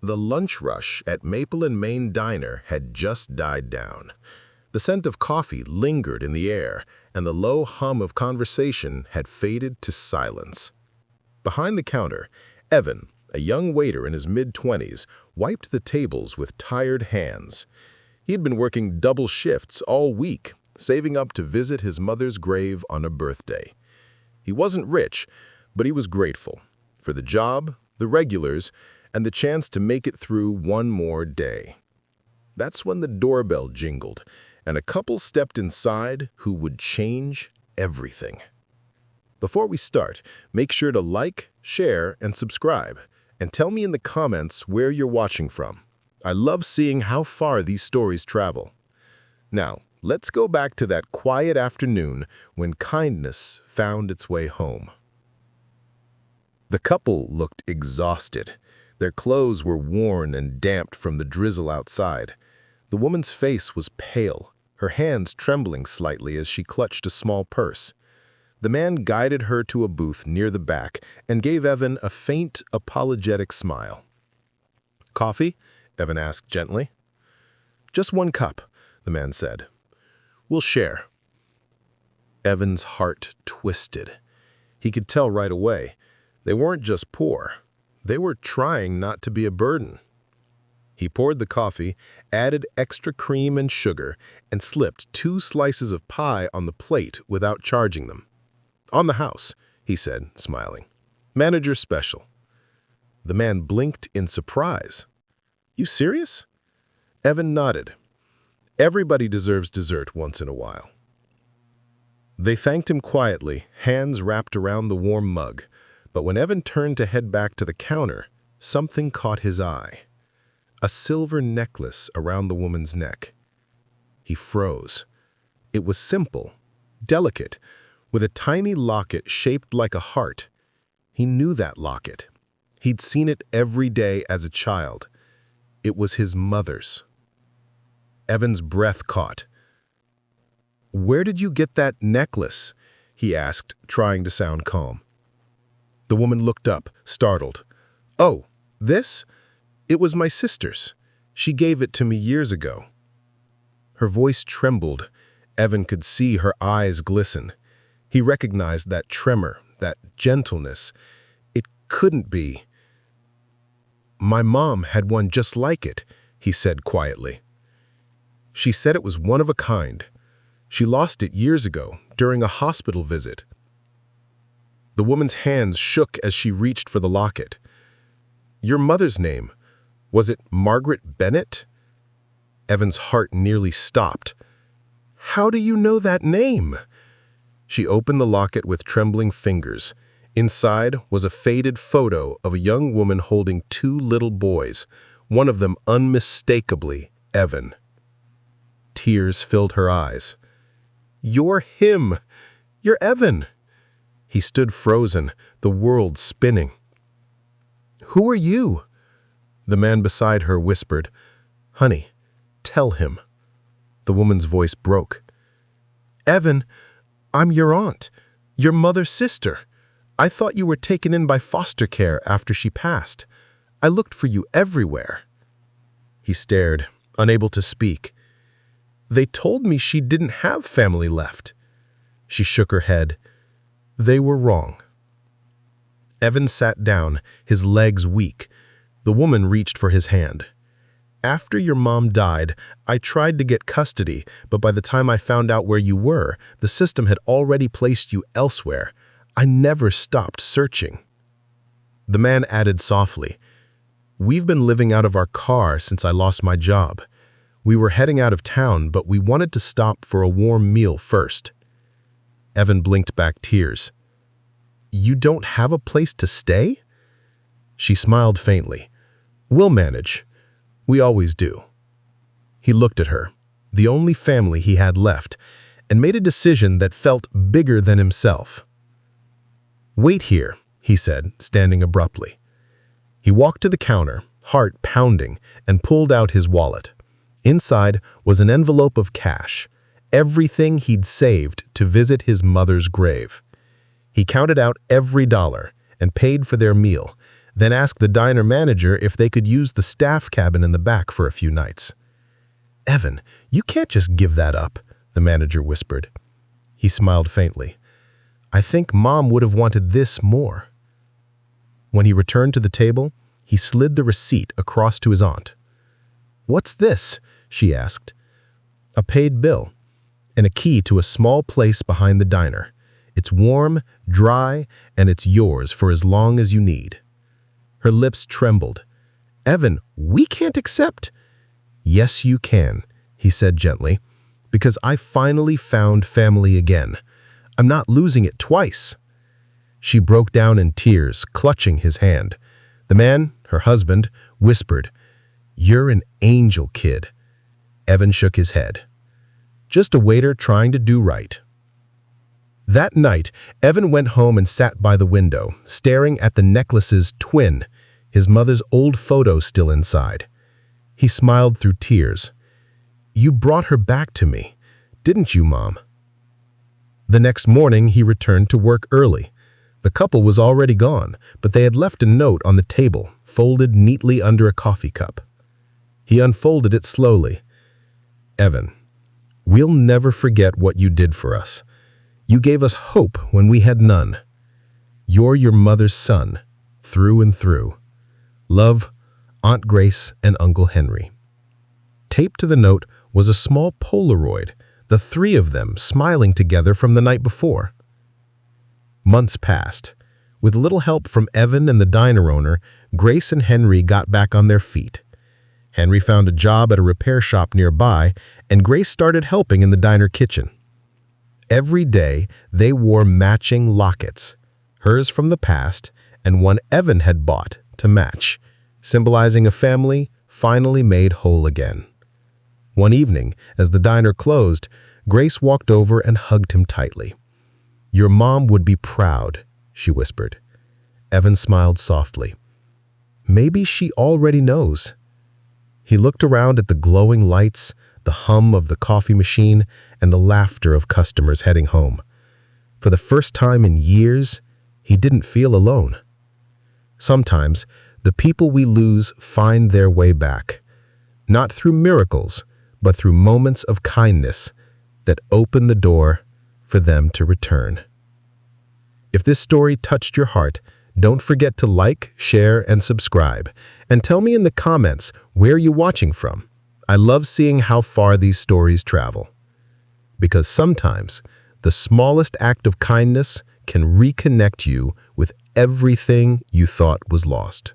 The lunch rush at Maple and Main Diner had just died down. The scent of coffee lingered in the air, and the low hum of conversation had faded to silence. Behind the counter, Evan, a young waiter in his mid-20s, wiped the tables with tired hands. He had been working double shifts all week, saving up to visit his mother's grave on a birthday. He wasn't rich, but he was grateful for the job, the regulars, and the chance to make it through one more day. That's when the doorbell jingled, and a couple stepped inside who would change everything. Before we start, make sure to like, share, and subscribe, and tell me in the comments where you're watching from. I love seeing how far these stories travel. Now, let's go back to that quiet afternoon when kindness found its way home. The couple looked exhausted. Their clothes were worn and damped from the drizzle outside. The woman's face was pale, her hands trembling slightly as she clutched a small purse. The man guided her to a booth near the back and gave Evan a faint, apologetic smile. "Coffee?" Evan asked gently. "Just 1 cup," the man said. "We'll share." Evan's heart twisted. He could tell right away. They weren't just poor. They were trying not to be a burden. He poured the coffee, added extra cream and sugar, and slipped 2 slices of pie on the plate without charging them. "On the house," he said, smiling. "Manager's special." The man blinked in surprise. "You serious?" Evan nodded. Everybody deserves dessert once in a while. They thanked him quietly, hands wrapped around the warm mug. But when Evan turned to head back to the counter, something caught his eye. A silver necklace around the woman's neck. He froze. It was simple, delicate, with a tiny locket shaped like a heart. He knew that locket. He'd seen it every day as a child. It was his mother's. Evan's breath caught. "Where did you get that necklace?" he asked, trying to sound calm. The woman looked up, startled. "Oh, this? It was my sister's. She gave it to me years ago." Her voice trembled. Evan could see her eyes glisten. He recognized that tremor, that gentleness. It couldn't be. "My mom had one just like it," he said quietly. "She said it was one of a kind. She lost it years ago, during a hospital visit." The woman's hands shook as she reached for the locket. "Your mother's name, was it Margaret Bennett?" Evan's heart nearly stopped. "How do you know that name?" She opened the locket with trembling fingers. Inside was a faded photo of a young woman holding 2 little boys, one of them unmistakably Evan. Tears filled her eyes. "You're him! You're Evan!" He stood frozen, the world spinning. "Who are you?" The man beside her whispered, "Honey, tell him." The woman's voice broke. "Evan, I'm your aunt, your mother's sister. I thought you were taken in by foster care after she passed. I looked for you everywhere." He stared, unable to speak. "They told me she didn't have family left." She shook her head. They were wrong. Evan sat down, his legs weak. The woman reached for his hand. "After your mom died, I tried to get custody, but by the time I found out where you were, the system had already placed you elsewhere. I never stopped searching." The man added softly, "We've been living out of our car since I lost my job. We were heading out of town, but we wanted to stop for a warm meal first." Evan blinked back tears. "You don't have a place to stay?" She smiled faintly. "We'll manage. We always do." He looked at her, the only family he had left, and made a decision that felt bigger than himself. "Wait here," he said, standing abruptly. He walked to the counter, heart pounding, and pulled out his wallet. Inside was an envelope of cash, everything he'd saved to visit his mother's grave. He counted out every dollar and paid for their meal, then asked the diner manager if they could use the staff cabin in the back for a few nights. "Evan, you can't just give that up," the manager whispered. He smiled faintly. "I think Mom would have wanted this more." When he returned to the table, he slid the receipt across to his aunt. "What's this?" she asked. "A paid bill and a key to a small place behind the diner. It's warm, dry, and it's yours for as long as you need." Her lips trembled. "Evan, we can't accept." "Yes, you can," he said gently, "because I finally found family again. I'm not losing it twice." She broke down in tears, clutching his hand. The man, her husband, whispered, "You're an angel, kid." Evan shook his head. "Just a waiter trying to do right." That night, Evan went home and sat by the window, staring at the necklace's twin, his mother's old photo still inside. He smiled through tears. "You brought her back to me, didn't you, Mom?" The next morning, he returned to work early. The couple was already gone, but they had left a note on the table, folded neatly under a coffee cup. He unfolded it slowly. "Evan, we'll never forget what you did for us. You gave us hope when we had none. You're your mother's son, through and through. Love, Aunt Grace and Uncle Henry." Taped to the note was a small Polaroid, the three of them smiling together from the night before. Months passed. With little help from Evan and the diner owner, Grace and Henry got back on their feet. Henry found a job at a repair shop nearby, and Grace started helping in the diner kitchen. Every day, they wore matching lockets, hers from the past and one Evan had bought to match, symbolizing a family finally made whole again. One evening, as the diner closed, Grace walked over and hugged him tightly. "Your mom would be proud," she whispered. Evan smiled softly. "Maybe she already knows." He looked around at the glowing lights, the hum of the coffee machine, and the laughter of customers heading home. For the first time in years, he didn't feel alone. Sometimes, the people we lose find their way back, not through miracles, but through moments of kindness that open the door for them to return. If this story touched your heart, don't forget to like, share, and subscribe. And tell me in the comments where you're watching from. I love seeing how far these stories travel. Because sometimes, the smallest act of kindness can reconnect you with everything you thought was lost.